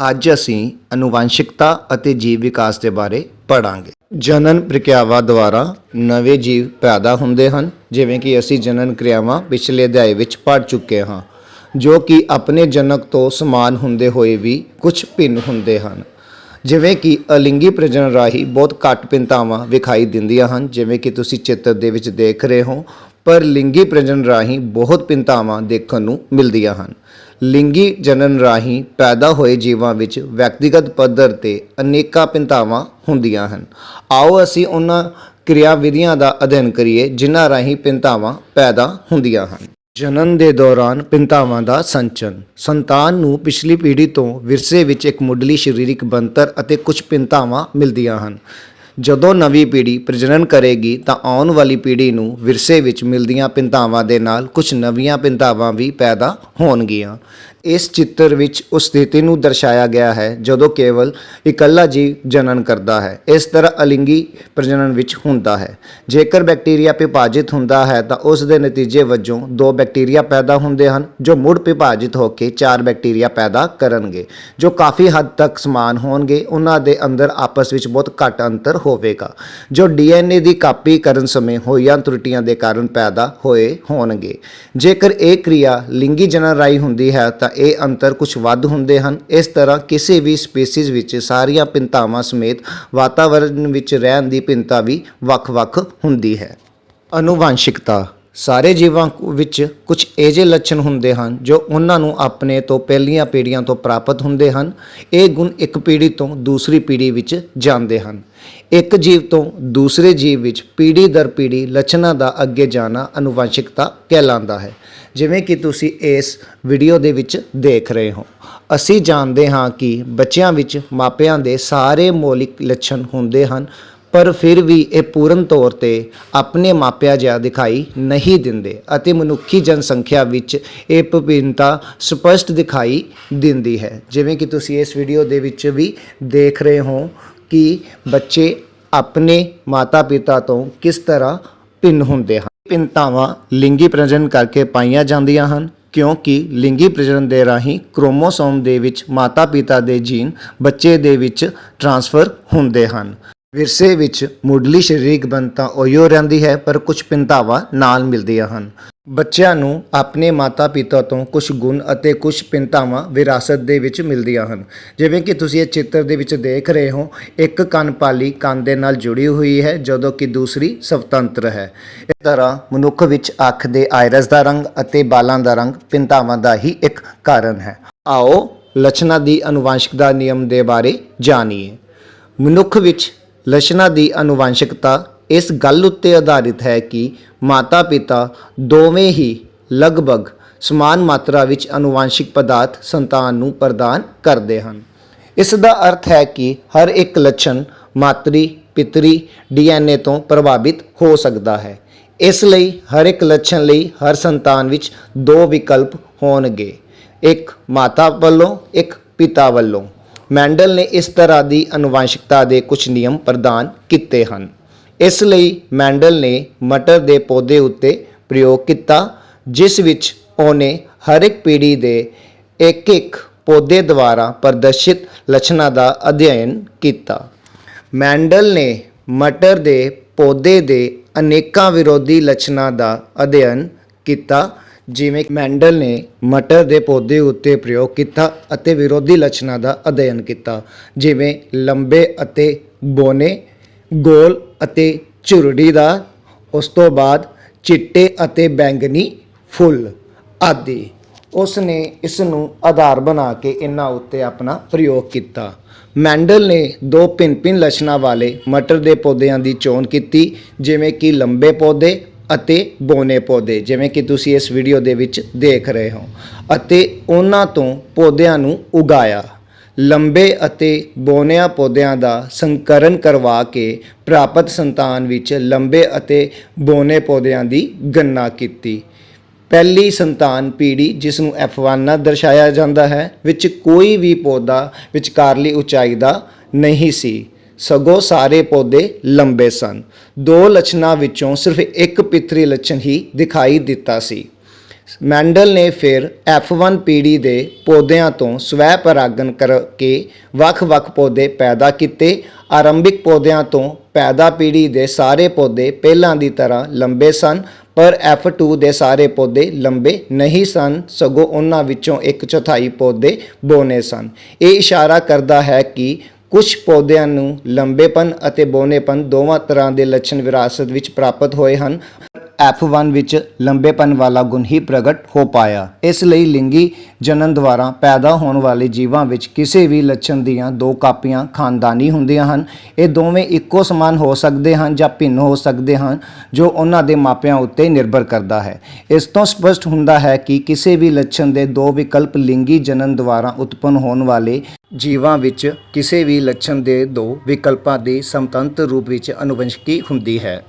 ਅੱਜ ਅਸੀਂ ਅਨੁਵਾਂਸ਼ਿਕਤਾ ਅਤੇ ਜੀਵ ਵਿਕਾਸ ਦੇ ਬਾਰੇ ਪੜਾਂਗੇ। ਜਨਨ ਪ੍ਰਕਿਰਿਆਵਾਂ ਦੁਆਰਾ ਨਵੇਂ ਜੀਵ ਪੈਦਾ ਹੁੰਦੇ ਹਨ, ਜਿਵੇਂ ਕਿ ਅਸੀਂ ਜਨਨ ਕਿਰਿਆਵਾਂ ਪਿਛਲੇ ਅਧਿਆਇ ਵਿੱਚ ਪੜ ਚੁੱਕੇ ਹਾਂ, ਜੋ ਕਿ ਆਪਣੇ ਜਨਕ ਤੋਂ ਸਮਾਨ ਹੁੰਦੇ ਹੋਏ ਵੀ ਕੁਝ ਭਿੰਨ ਹੁੰਦੇ ਹਨ। ਜਿਵੇਂ ਕਿ ਅਲਿੰਗੀ ਪ੍ਰਜਨਨ ਰਾਹੀਂ ਬਹੁਤ ਘੱਟ ਭਿੰਨਤਾਵਾਂ ਵਿਖਾਈ ਦਿੰਦੀਆਂ ਹਨ, ਜਿਵੇਂ ਕਿ ਤੁਸੀਂ ਚਿੱਤਰ ਦੇ ਵਿੱਚ ਦੇਖ ਰਹੇ ਹੋ, ਪਰ ਲਿੰਗੀ ਪ੍ਰਜਨਨ ਰਾਹੀਂ ਬਹੁਤ ਭਿੰਨਤਾਵਾਂ ਦੇਖਣ ਨੂੰ ਮਿਲਦੀਆਂ ਹਨ। ਲਿੰਗੀ ਜਨਨ ਰਾਹੀਂ ਪੈਦਾ ਹੋਏ ਜੀਵਾਂ ਵਿੱਚ ਵਿਅਕਤੀਗਤ ਪੱਧਰ ਤੇ ਅਨੇਕਾਂ ਭਿੰਨਤਾਵਾਂ ਹੁੰਦੀਆਂ ਹਨ। ਆਓ ਅਸੀਂ ਉਹਨਾਂ ਕਿਰਿਆ ਵਿਧੀਆਂ ਦਾ ਅਧਿਐਨ ਕਰੀਏ ਜਿਨ੍ਹਾਂ ਰਾਹੀਂ ਭਿੰਨਤਾਵਾਂ ਪੈਦਾ ਹੁੰਦੀਆਂ ਹਨ। ਜਨਨ ਦੇ ਦੌਰਾਨ ਭਿੰਨਤਾਵਾਂ ਦਾ ਸੰਚਨ। ਸੰਤਾਨ ਨੂੰ ਪਿਛਲੀ ਪੀੜ੍ਹੀ ਤੋਂ ਵਿਰਸੇ ਵਿੱਚ ਇੱਕ ਮੁੱਢਲੀ ਸਰੀਰਕ ਬਣਤਰ ਅਤੇ ਕੁਝ ਭਿੰਨਤਾਵਾਂ ਮਿਲਦੀਆਂ ਹਨ। ਜਦੋਂ ਨਵੀਂ ਪੀੜ੍ਹੀ ਪ੍ਰਜਨਨ ਕਰੇਗੀ ਤਾਂ ਆਉਣ ਵਾਲੀ ਪੀੜ੍ਹੀ ਨੂੰ ਵਿਰਸੇ ਵਿੱਚ ਮਿਲਦੀਆਂ ਭਿੰਨਤਾਵਾਂ ਦੇ ਨਾਲ ਕੁਝ ਨਵੀਆਂ ਭਿੰਨਤਾਵਾਂ ਵੀ ਪੈਦਾ ਹੋਣਗੀਆਂ। ਇਸ ਚਿੱਤਰ ਵਿੱਚ ਉਸ ਸਥਿਤੀ ਨੂੰ ਦਰਸਾਇਆ ਗਿਆ ਹੈ ਜਦੋਂ ਕੇਵਲ ਇਕੱਲਾ ਜੀਵ ਜਨਨ ਕਰਦਾ ਹੈ। ਇਸ ਤਰ੍ਹਾਂ ਅਲਿੰਗੀ ਪ੍ਰਜਨਨ ਵਿੱਚ ਹੁੰਦਾ ਹੈ। ਜੇਕਰ ਬੈਕਟੀਰੀਆ ਵਿਭਾਜਿਤ ਹੁੰਦਾ ਹੈ ਤਾਂ ਉਸ ਦੇ ਨਤੀਜੇ ਵਜੋਂ 2 ਬੈਕਟੀਰੀਆ ਪੈਦਾ ਹੁੰਦੇ ਹਨ, ਜੋ ਮੁੜ ਵਿਭਾਜਿਤ ਹੋ ਕੇ 4 ਬੈਕਟੀਰੀਆ ਪੈਦਾ ਕਰਨਗੇ, ਜੋ ਕਾਫੀ ਹੱਦ ਤੱਕ ਸਮਾਨ ਹੋਣਗੇ। ਉਹਨਾਂ ਦੇ ਅੰਦਰ ਆਪਸ ਵਿੱਚ ਬਹੁਤ ਘੱਟ ਅੰਤਰ ਹੋਵੇਗਾ, ਜੋ DNA ਦੀ ਕਾਪੀ ਕਰਨ ਸਮੇਂ ਹੋਈਆਂ ਤਰੁੱਟੀਆਂ ਦੇ ਕਾਰਨ ਪੈਦਾ ਹੋਏ ਹੋਣਗੇ। ਜੇਕਰ ਇਹ ਕਿਰਿਆ ਲਿੰਗੀ ਜਨਨ ਰਾਹੀਂ ਹੁੰਦੀ ਹੈ ਤਾਂ ਇਹ ਅੰਤਰ ਕੁਝ ਵੱਧ ਹੁੰਦੇ ਹਨ। ਇਸ ਤਰ੍ਹਾਂ ਕਿਸੇ ਵੀ ਸਪੀਸੀਜ਼ ਵਿੱਚ ਸਾਰੀਆਂ ਭਿੰਨਤਾਵਾਂ ਸਮੇਤ ਵਾਤਾਵਰਣ ਵਿੱਚ ਰਹਿਣ ਦੀ ਭਿੰਨਤਾ ਵੀ ਵੱਖ-ਵੱਖ ਹੁੰਦੀ ਹੈ। ਅਨੁਵਾਂਸ਼ਿਕਤਾ। ਸਾਰੇ ਜੀਵਾਂ ਵਿੱਚ ਕੁਝ ਅਜਿਹੇ ਲੱਛਣ ਹੁੰਦੇ ਹਨ ਜੋ ਉਹਨਾਂ ਨੂੰ ਆਪਣੇ ਤੋਂ ਪਹਿਲੀਆਂ ਪੀੜ੍ਹੀਆਂ ਤੋਂ ਪ੍ਰਾਪਤ ਹੁੰਦੇ ਹਨ। ਇਹ ਗੁਣ ਇੱਕ ਪੀੜ੍ਹੀ ਤੋਂ ਦੂਸਰੀ ਪੀੜ੍ਹੀ ਵਿੱਚ ਜਾਂਦੇ ਹਨ। ਇੱਕ ਜੀਵ ਤੋਂ ਦੂਸਰੇ ਜੀਵ ਵਿੱਚ ਪੀੜ੍ਹੀ ਦਰ ਪੀੜ੍ਹੀ ਲੱਛਣਾਂ ਦਾ ਅੱਗੇ ਜਾਣਾ ਅਨੁਵਾਂਸ਼ਿਕਤਾ ਕਹਿਲਾਂਦਾ ਹੈ। ਜਿਵੇਂ ਕਿ ਤੁਸੀਂ ਇਸ ਵੀਡੀਓ ਦੇ ਵਿੱਚ ਦੇਖ ਰਹੇ ਹੋ, ਅਸੀਂ ਜਾਣਦੇ ਹਾਂ ਕਿ ਬੱਚਿਆਂ ਵਿੱਚ ਮਾਪਿਆਂ ਦੇ ਸਾਰੇ ਮੌਲਿਕ ਲੱਛਣ ਹੁੰਦੇ ਹਨ, ਪਰ ਫਿਰ ਵੀ ਇਹ ਪੂਰਨ ਤੌਰ ਤੇ ਆਪਣੇ ਮਾਪਿਆਂ ਜਿਹਾ ਦਿਖਾਈ ਨਹੀਂ ਦਿੰਦੇ ਅਤੇ ਮਨੁੱਖੀ ਜਨਸੰਖਿਆ ਵਿੱਚ ਇਹ ਵਿਭਿੰਨਤਾ ਸਪਸ਼ਟ ਦਿਖਾਈ ਦਿੰਦੀ ਹੈ। ਜਿਵੇਂ ਕਿ ਤੁਸੀਂ ਇਸ ਵੀਡੀਓ ਦੇ ਵਿੱਚ ਵੀ ਦੇਖ ਰਹੇ ਹੋ ਕਿ ਬੱਚੇ ਆਪਣੇ ਮਾਤਾ-ਪਿਤਾ ਤੋਂ ਕਿਸ ਤਰ੍ਹਾਂ ਭਿੰਨ ਹੁੰਦੇ ਹਨ। ਭਿੰਨਤਾਵਾਂ ਲਿੰਗੀ ਪ੍ਰਜਨਨ ਕਰਕੇ ਪਾਈਆਂ ਜਾਂਦੀਆਂ ਹਨ, ਕਿਉਂਕਿ ਲਿੰਗੀ ਪ੍ਰਜਨਨ ਦੇ ਰਾਹੀਂ ਕ੍ਰੋਮੋਸੋਮ ਦੇ ਵਿੱਚ ਮਾਤਾ-ਪਿਤਾ ਦੇ ਜੀਨ ਬੱਚੇ ਦੇ ਵਿੱਚ ਟ੍ਰਾਂਸਫਰ ਹੁੰਦੇ ਹਨ। ਵਿਰਸੇ ਵਿੱਚ ਮੁੱਢਲੀ ਸਰੀਰਕ ਬਣਤਰ ਉਹੀਓ ਰਹਿੰਦੀ ਹੈ, ਪਰ ਕੁਝ ਭਿੰਨਤਾਵਾਂ ਨਾਲ ਮਿਲਦੀਆਂ ਹਨ। ਬੱਚਿਆਂ ਨੂੰ ਆਪਣੇ ਮਾਤਾ-ਪਿਤਾ ਤੋਂ ਕੁਝ ਗੁਣ ਅਤੇ ਕੁਝ ਭਿੰਨਤਾਵਾਂ ਵਿਰਾਸਤ ਦੇ ਵਿੱਚ ਮਿਲਦੀਆਂ ਹਨ। ਜਿਵੇਂ ਕਿ ਤੁਸੀਂ ਇਹ ਚਿੱਤਰ ਦੇ ਵਿੱਚ ਦੇਖ ਰਹੇ ਹੋ, ਇੱਕ ਕੰਨਪਾਲੀ ਕੰਨ ਦੇ ਨਾਲ ਜੁੜੀ ਹੋਈ ਹੈ, ਜਦੋਂ ਕਿ ਦੂਸਰੀ ਸੁਤੰਤਰ ਹੈ। ਇਸ ਤਰ੍ਹਾਂ ਮਨੁੱਖ ਵਿੱਚ ਅੱਖ ਦੇ ਆਇਰਸ ਦਾ ਰੰਗ ਅਤੇ ਬਾਲਾਂ ਦਾ ਰੰਗ ਭਿੰਨਤਾਵਾਂ ਦਾ ਹੀ ਇੱਕ ਕਾਰਨ ਹੈ। ਆਓ ਲੱਛਣਾਂ ਦੀ ਅਨੁਵਾਂਸ਼ਿਕਤਾ ਨਿਯਮ ਦੇ ਬਾਰੇ ਜਾਣੀਏ। ਮਨੁੱਖ ਵਿੱਚ ਲੱਛਣਾਂ ਦੀ ਅਨੁਵਾਂਸ਼ਿਕਤਾ ਇਸ ਗੱਲ ਉੱਤੇ ਆਧਾਰਿਤ ਹੈ ਕਿ ਮਾਤਾ-ਪਿਤਾ ਦੋਵੇਂ ਹੀ ਲਗਭਗ ਸਮਾਨ ਮਾਤਰਾ ਵਿੱਚ ਅਨੁਵਾਂਸ਼ਿਕ ਪਦਾਰਥ ਸੰਤਾਨ ਨੂੰ ਪ੍ਰਦਾਨ ਕਰਦੇ ਹਨ। ਇਸ ਦਾ ਅਰਥ ਹੈ ਕਿ ਹਰ ਇੱਕ ਲੱਛਣ ਮਾਤਰੀ ਪਿਤਰੀ DNA ਤੋਂ ਪ੍ਰਭਾਵਿਤ ਹੋ ਸਕਦਾ ਹੈ। ਇਸ ਲਈ ਹਰ ਇੱਕ ਲੱਛਣ ਲਈ ਹਰ ਸੰਤਾਨ ਵਿੱਚ 2 ਵਿਕਲਪ ਹੋਣਗੇ, ਇੱਕ ਮਾਤਾ ਵੱਲੋਂ, ਇੱਕ ਪਿਤਾ ਵੱਲੋਂ। ਮੈਂਡਲ ਨੇ ਇਸ ਤਰ੍ਹਾਂ ਦੀ ਅਨੁਵਾਂਸ਼ਿਕਤਾ ਦੇ ਕੁਝ ਨਿਯਮ ਪ੍ਰਦਾਨ ਕੀਤੇ ਹਨ। ਇਸ ਲਈ ਮੈਂਡਲ ਨੇ ਮਟਰ ਦੇ ਪੌਦੇ ਉੱਤੇ ਪ੍ਰਯੋਗ ਕੀਤਾ, ਜਿਸ ਵਿੱਚ ਉਹਨੇ ਹਰ ਇੱਕ ਪੀੜ੍ਹੀ ਦੇ ਇੱਕ ਪੌਦੇ ਦੁਆਰਾ ਪ੍ਰਦਰਸ਼ਿਤ ਲੱਛਣਾਂ ਦਾ ਅਧਿਐਨ ਕੀਤਾ। ਮੈਂਡਲ ਨੇ ਮਟਰ ਦੇ ਪੌਦੇ ਦੇ ਅਨੇਕਾਂ ਵਿਰੋਧੀ ਲੱਛਣਾਂ ਦਾ ਅਧਿਐਨ ਕੀਤਾ। ਜਿਵੇਂ ਮੈਂਡਲ ਨੇ ਮਟਰ ਦੇ ਪੌਦੇ ਉੱਤੇ ਪ੍ਰਯੋਗ ਕੀਤਾ ਅਤੇ ਵਿਰੋਧੀ ਲੱਛਣਾਂ ਦਾ ਅਧਿਐਨ ਕੀਤਾ, ਜਿਵੇਂ ਲੰਬੇ ਅਤੇ ਬੌਨੇ, ਗੋਲ ਅਤੇ ਝੁਰੜੀਦਾਰ, ਉਸ ਤੋਂ ਬਾਅਦ ਚਿੱਟੇ ਅਤੇ ਬੈਂਗਨੀ ਫੁੱਲ ਆਦਿ। ਉਸ ਨੇ ਇਸ ਨੂੰ ਆਧਾਰ ਬਣਾ ਕੇ ਇਹਨਾਂ ਉੱਤੇ ਆਪਣਾ ਪ੍ਰਯੋਗ ਕੀਤਾ। ਮੈਂਡਲ ਨੇ 2 ਭਿੰਨ-ਭਿੰਨ ਲੱਛਣਾਂ ਵਾਲੇ ਮਟਰ ਦੇ ਪੌਦਿਆਂ ਦੀ ਚੋਣ ਕੀਤੀ, ਜਿਵੇਂ ਕਿ ਲੰਬੇ ਪੌਦੇ ਅਤੇ ਬੌਨੇ ਪੌਦੇ, ਜਿਵੇਂ ਕਿ ਤੁਸੀਂ ਇਸ ਵੀਡੀਓ ਦੇ ਵਿੱਚ ਦੇਖ ਰਹੇ ਹੋ, ਅਤੇ ਉਹਨਾਂ ਤੋਂ ਪੌਦਿਆਂ ਨੂੰ ਉਗਾਇਆ। ਲੰਬੇ ਅਤੇ ਬੌਨਿਆਂ ਪੌਦਿਆਂ ਦਾ ਸੰਕਰਨ ਕਰਵਾ ਕੇ ਪ੍ਰਾਪਤ ਸੰਤਾਨ ਵਿੱਚ ਲੰਬੇ ਅਤੇ ਬੌਨੇ ਪੌਦਿਆਂ ਦੀ ਗਣਨਾ ਕੀਤੀ। ਪਹਿਲੀ ਸੰਤਾਨ ਪੀੜ੍ਹੀ, ਜਿਸ ਨੂੰ F1 ਦਰਸਾਇਆ ਜਾਂਦਾ ਹੈ, ਵਿੱਚ ਕੋਈ ਵੀ ਪੌਦਾ ਵਿਚਕਾਰਲੀ ਉਚਾਈ ਦਾ ਨਹੀਂ ਸੀ, ਸਗੋਂ ਸਾਰੇ ਪੌਦੇ ਲੰਬੇ ਸਨ। 2 ਲੱਛਣਾਂ ਵਿੱਚੋਂ ਸਿਰਫ ਇੱਕ ਪਿਤਰੀ ਲੱਛਣ ਹੀ ਦਿਖਾਈ ਦਿੱਤਾ ਸੀ। ਮੈਂਡਲ ਨੇ ਫਿਰ F1 ਪੀੜ੍ਹੀ ਦੇ ਪੌਦਿਆਂ ਤੋਂ ਸਵੈ ਪਰਾਗਣ ਕਰਕੇ ਵੱਖ-ਵੱਖ ਪੌਦੇ ਪੈਦਾ ਕੀਤੇ। ਆਰੰਭਿਕ ਪੌਦਿਆਂ ਤੋਂ ਪੈਦਾ ਪੀੜ੍ਹੀ ਦੇ ਸਾਰੇ ਪੌਦੇ ਪਹਿਲਾਂ ਦੀ ਤਰ੍ਹਾਂ ਲੰਬੇ ਸਨ, ਪਰ F2 ਦੇ ਸਾਰੇ ਪੌਦੇ ਲੰਬੇ ਨਹੀਂ ਸਨ, ਸਗੋਂ ਉਹਨਾਂ ਵਿੱਚੋਂ 1/4 ਪੌਦੇ ਬੌਨੇ ਸਨ। ਇਹ ਇਸ਼ਾਰਾ ਕਰਦਾ ਹੈ ਕਿ ਕੁਝ ਪੌਦਿਆਂ ਨੂੰ ਲੰਬੇਪਨ ਅਤੇ ਬੌਨੇਪਨ ਦੋਵਾਂ ਤਰ੍ਹਾਂ ਦੇ ਲੱਛਣ ਵਿਰਾਸਤ ਵਿੱਚ ਪ੍ਰਾਪਤ ਹੋਏ ਹਨ। F1 ਵਿੱਚ ਲੰਬੇਪਨ ਵਾਲਾ ਗੁਣ ਹੀ ਪ੍ਰਗਟ ਹੋ ਪਾਇਆ। ਇਸ ਲਈ ਲਿੰਗੀ ਜਨਨ ਦੁਆਰਾ ਪੈਦਾ ਹੋਣ ਵਾਲੇ ਜੀਵਾਂ ਵਿੱਚ ਕਿਸੇ ਵੀ ਲੱਛਣ ਦੀਆਂ 2 ਕਾਪੀਆਂ ਖਾਨਦਾਨੀ ਹੁੰਦੀਆਂ ਹਨ। ਇਹ ਦੋਵੇਂ ਇੱਕੋ ਸਮਾਨ ਹੋ ਸਕਦੇ ਹਨ ਜਾਂ ਭਿੰਨ ਹੋ ਸਕਦੇ ਹਨ, ਜੋ ਉਹਨਾਂ ਦੇ ਮਾਪਿਆਂ ਉੱਤੇ ਨਿਰਭਰ ਕਰਦਾ ਹੈ। ਇਸ ਤੋਂ ਸਪਸ਼ਟ ਹੁੰਦਾ ਹੈ ਕਿ ਕਿਸੇ ਵੀ ਲੱਛਣ ਦੇ 2 ਵਿਕਲਪ ਲਿੰਗੀ ਜਨਨ ਦੁਆਰਾ ਉਤਪੰਨ ਹੋਣ ਵਾਲੇ ਜੀਵਾਂ ਵਿੱਚ ਕਿਸੇ ਵੀ ਲੱਛਣ ਦੇ 2 ਵਿਕਲਪਾਂ ਦੀ ਸਮਤੰਤਰ ਰੂਪ ਵਿੱਚ ਅਨੁਵੰਸ਼ਕੀ ਹੁੰਦੀ ਹੈ।